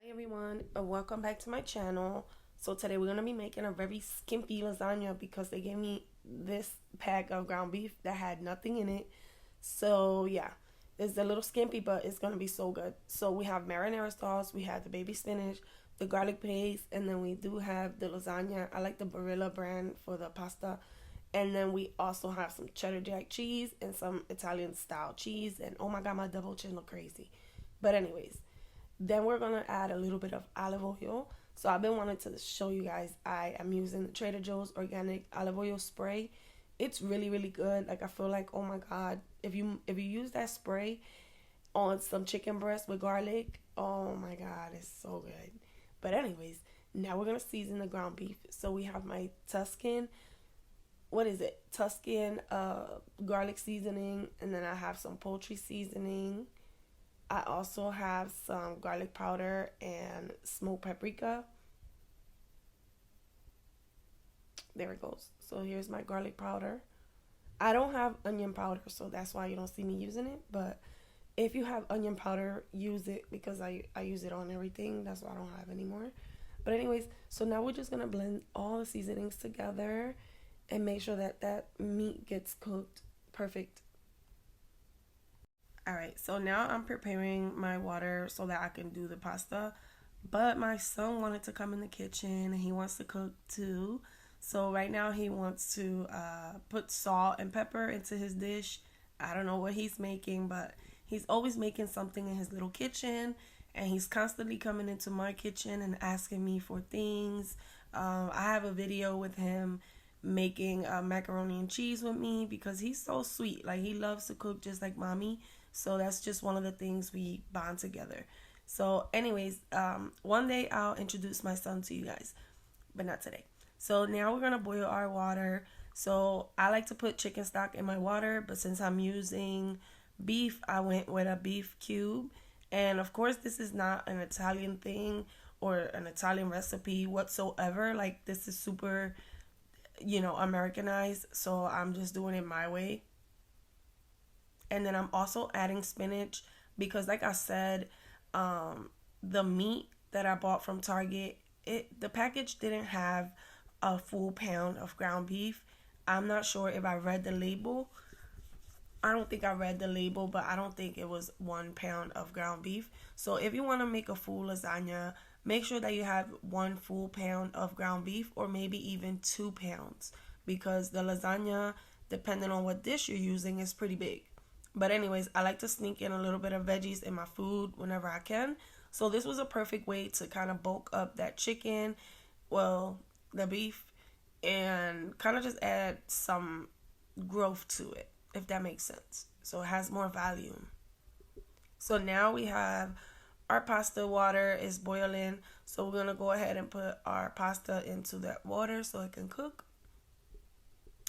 Hi everyone, welcome back to my channel. So today we're gonna be making a very skimpy lasagna because they gave me this pack of ground beef that had nothing in it. So yeah, it's a little skimpy, but it's gonna be so good. So we have marinara sauce, we have the baby spinach, the garlic paste, and then we do have the lasagna. I like the Barilla brand for the pasta. And then we also have some cheddar jack cheese and some Italian style cheese. And oh my god, my double chin look crazy. But anyways, then we're gonna add a little bit of olive oil. So I've been wanting to show you guys. I am using the Trader Joe's organic olive oil spray. It's really good. Like I feel like, oh my god, if you use that spray on some chicken breast with garlic, oh my god, it's so good. But anyways, now we're gonna season the ground beef. So we have my Tuscan, what is it? Tuscan garlic seasoning, and then I have some poultry seasoning. I also have some garlic powder and smoked paprika. There it goes. So here's my garlic powder. I don't have onion powder, so that's why you don't see me using it. But if you have onion powder, use it because I use it on everything. That's why I don't have anymore. But anyways, so now we're just gonna blend all the seasonings together and make sure that that meat gets cooked perfect. All right, so now I'm preparing my water so that I can do the pasta. But my son wanted to come in the kitchen and he wants to cook too. So right now he wants to put salt and pepper into his dish. I don't know what he's making, but he's always making something in his little kitchen. And he's constantly coming into my kitchen and asking me for things. I have a video with him making macaroni and cheese with me because he's so sweet. Like he loves to cook just like mommy. So that's just one of the things we bond together. So, anyways, one day I'll introduce my son to you guys, but not today. So now we're gonna boil our water. So I like to put chicken stock in my water, but since I'm using beef, I went with a beef cube. And of course, this is not an Italian thing or an Italian recipe whatsoever. Like this is super, Americanized. So I'm just doing it my way. And then I'm also adding spinach because, like I said, the meat that I bought from Target, the package didn't have a full pound of ground beef. I'm not sure if I read the label. I don't think I read the label, but I don't think it was 1 pound of ground beef. So if you want to make a full lasagna, make sure that you have 1 full pound of ground beef or maybe even 2 pounds because the lasagna, depending on what dish you're using, is pretty big. But anyways, I like to sneak in a little bit of veggies in my food whenever I can. So this was a perfect way to kind of bulk up that chicken, well, the beef, and kind of just add some growth to it, if that makes sense. So it has more volume. So now we have our pasta water is boiling. So we're going to go ahead and put our pasta into that water so it can cook.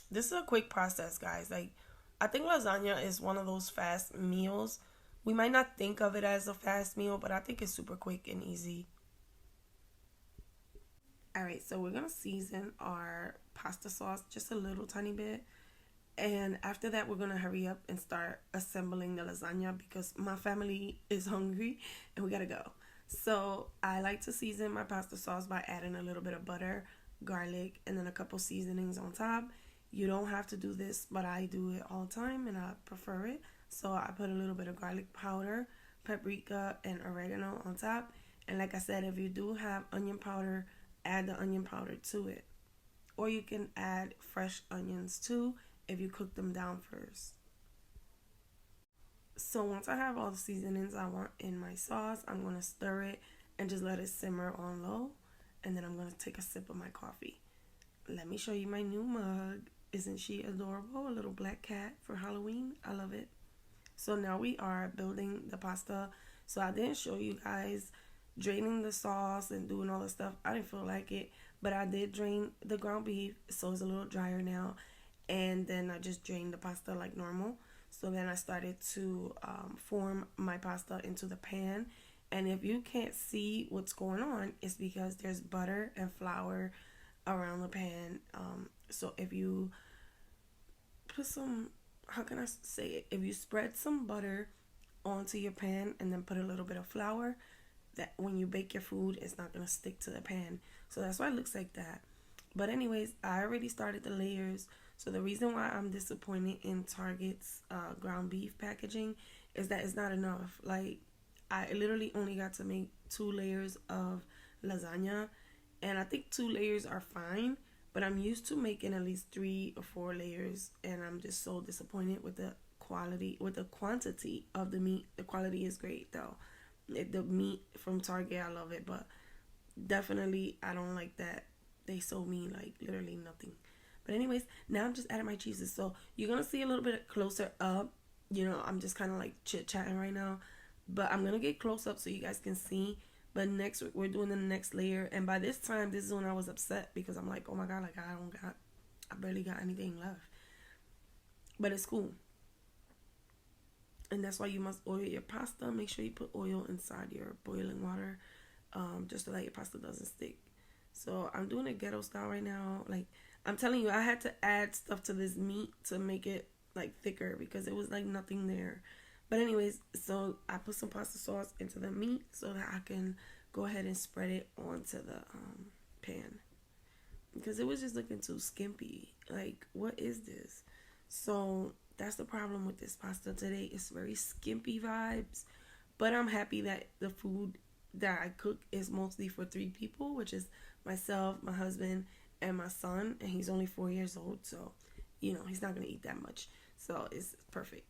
This is a quick process, guys. Like I think lasagna is one of those fast meals. We might not think of it as a fast meal, but I think it's super quick and easy. All right, so we're gonna season our pasta sauce just a little tiny bit. And after that, we're gonna hurry up and start assembling the lasagna because my family is hungry and we gotta go. So I like to season my pasta sauce by adding a little bit of butter, garlic, and then a couple seasonings on top. You don't have to do this, but I do it all the time and I prefer it. So I put a little bit of garlic powder, paprika, and oregano on top. And like I said, if you do have onion powder, add the onion powder to it. Or you can add fresh onions too if you cook them down first. So once I have all the seasonings I want in my sauce, I'm going to stir it and just let it simmer on low. And then I'm going to take a sip of my coffee. Let me show you my new mug. Isn't she adorable? A little black cat for Halloween. I love it. So now we are building the pasta. So I didn't show you guys draining the sauce and doing all the stuff. I didn't feel like it. But I did drain the ground beef. So it's a little drier now. And then I just drained the pasta like normal. So then I started to form my pasta into the pan. And if you can't see what's going on, it's because there's butter and flour around the pan. So if you put some, how can I say it? If you spread some butter onto your pan and then put a little bit of flour, that when you bake your food, it's not gonna stick to the pan. So that's why it looks like that. But anyways, I already started the layers. So the reason why I'm disappointed in Target's ground beef packaging is that it's not enough. Like, I literally only got to make 2 layers of lasagna, and I think 2 layers are fine. But I'm used to making at least 3 or 4 layers, and I'm just so disappointed with the quality, with the quantity of the meat. The quality is great though. The meat from Target, I love it, but definitely I don't like that they sold me like literally nothing. But anyways, now I'm just adding my cheeses. So you're gonna see a little bit closer up. I'm just kind of like chit chatting right now, but I'm gonna get close up so you guys can see. But next we're doing the next layer, and by this time, this is when I was upset because I'm like, oh my god, like I barely got anything left. But it's cool, and that's why you must oil your pasta. Make sure you put oil inside your boiling water, just so that your pasta doesn't stick. So I'm doing a ghetto style right now. Like, I'm telling you, I had to add stuff to this meat to make it like thicker because it was like nothing there. But anyways, so I put some pasta sauce into the meat so that I can go ahead and spread it onto the pan because it was just looking too skimpy. Like, what is this? So that's the problem with this pasta today. It's very skimpy vibes, but I'm happy that the food that I cook is mostly for 3 people, which is myself, my husband, and my son, and he's only 4 years old, so he's not gonna eat that much, so it's perfect.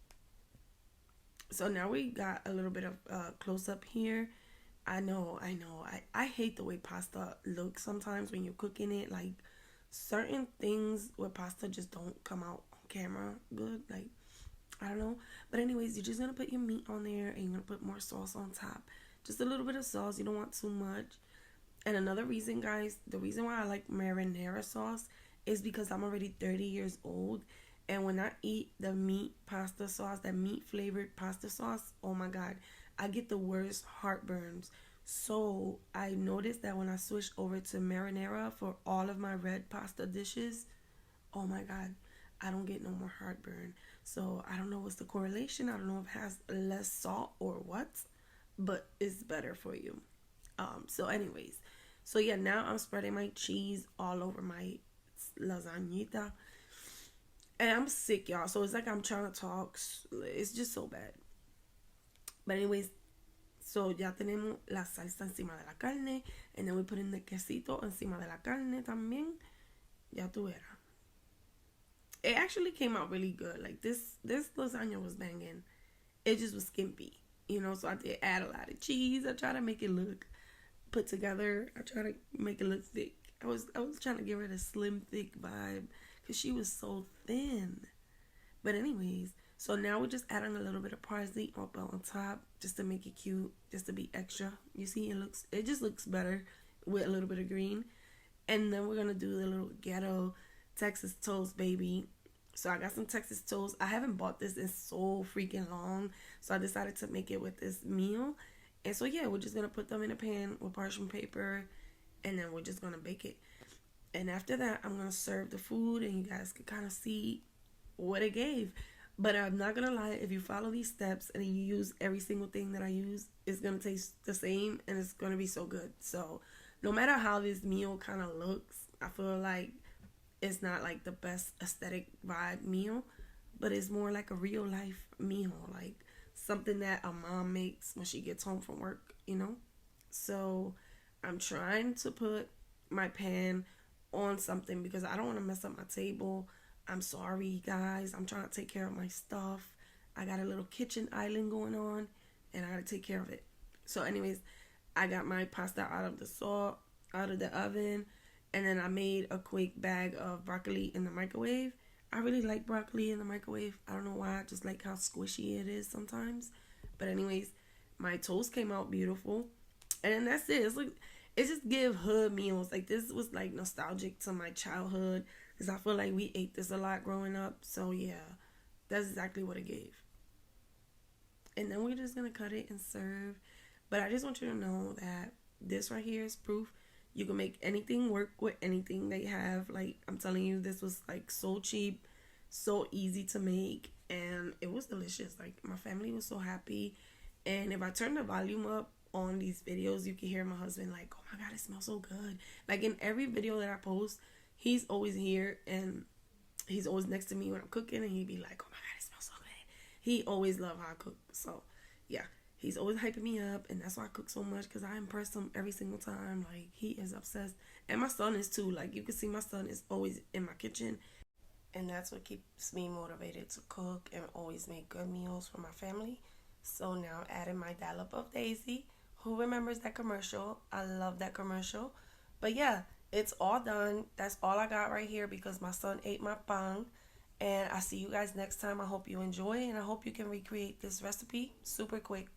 So now we got a little bit of close up here. I hate the way pasta looks sometimes when you're cooking it. Like, certain things with pasta just don't come out on camera good. Like, I don't know. But anyways, you're just gonna put your meat on there and you're gonna put more sauce on top. Just a little bit of sauce. You don't want too much. And another reason, guys, the reason why I like marinara sauce is because I'm already 30 years old. And when I eat the meat pasta sauce, that meat flavored pasta sauce, oh my God, I get the worst heartburns. So I noticed that when I switched over to marinara for all of my red pasta dishes, oh my God, I don't get no more heartburn. So I don't know what's the correlation. I don't know if it has less salt or what, but it's better for you. So anyways, so yeah, now I'm spreading my cheese all over my lasagnita. And I'm sick, y'all. So it's like I'm trying to talk. It's just so bad. But anyways, so ya tenemos la salsa encima de la carne. And then we put in the quesito encima de la carne también. Ya tú verás. It actually came out really good. Like, this lasagna was banging. It just was skimpy. So I did add a lot of cheese. I try to make it look put together. I try to make it look thick. I was trying to give her the slim, thick vibe because she was so thin. But anyways, so now we're just adding a little bit of parsley up on top just to make it cute, just to be extra. You see, it just looks better with a little bit of green. And then we're gonna do the little ghetto Texas toast, baby. So I got some Texas toast. I haven't bought this in so freaking long, so I decided to make it with this meal. And so yeah, we're just gonna put them in a pan with parchment paper, and then we're just gonna bake it. And after that, I'm gonna serve the food, and you guys can kind of see what it gave. But I'm not gonna lie, if you follow these steps and you use every single thing that I use, it's gonna taste the same, and it's gonna be so good. So no matter how this meal kind of looks, I feel like it's not like the best aesthetic vibe meal, but it's more like a real life meal, like something that a mom makes when she gets home from work. So I'm trying to put my pan on something because I don't want to mess up my table. I'm sorry, guys. I'm trying to take care of my stuff. I got a little kitchen island going on, and I gotta take care of it. So anyways, I got my pasta out of the oven, and then I made a quick bag of broccoli in the microwave. I really like broccoli in the microwave. I don't know why. I just like how squishy it is sometimes. But anyways, my toast came out beautiful. And that's it. It just give hood meals. Like, this was like nostalgic to my childhood because I feel like we ate this a lot growing up. So yeah, that's exactly what it gave. And then we're just going to cut it and serve. But I just want you to know that this right here is proof you can make anything work with anything they have. Like, I'm telling you, this was like so cheap, so easy to make, and it was delicious. Like, my family was so happy. And if I turn the volume up on these videos, you can hear my husband like, oh my God, it smells so good. Like in every video that I post, he's always here and he's always next to me when I'm cooking, and he'd be like, oh my God, it smells so good. He always loved how I cook. So yeah, he's always hyping me up, and that's why I cook so much, because I impress him every single time. Like, he is obsessed. And my son is too. Like, you can see my son is always in my kitchen, and that's what keeps me motivated to cook and always make good meals for my family. So now adding my dollop of Daisy. Who remembers that commercial? I love that commercial. But yeah, it's all done. That's all I got right here because my son ate my pang. And I see you guys next time. I hope you enjoy, and I hope you can recreate this recipe super quick.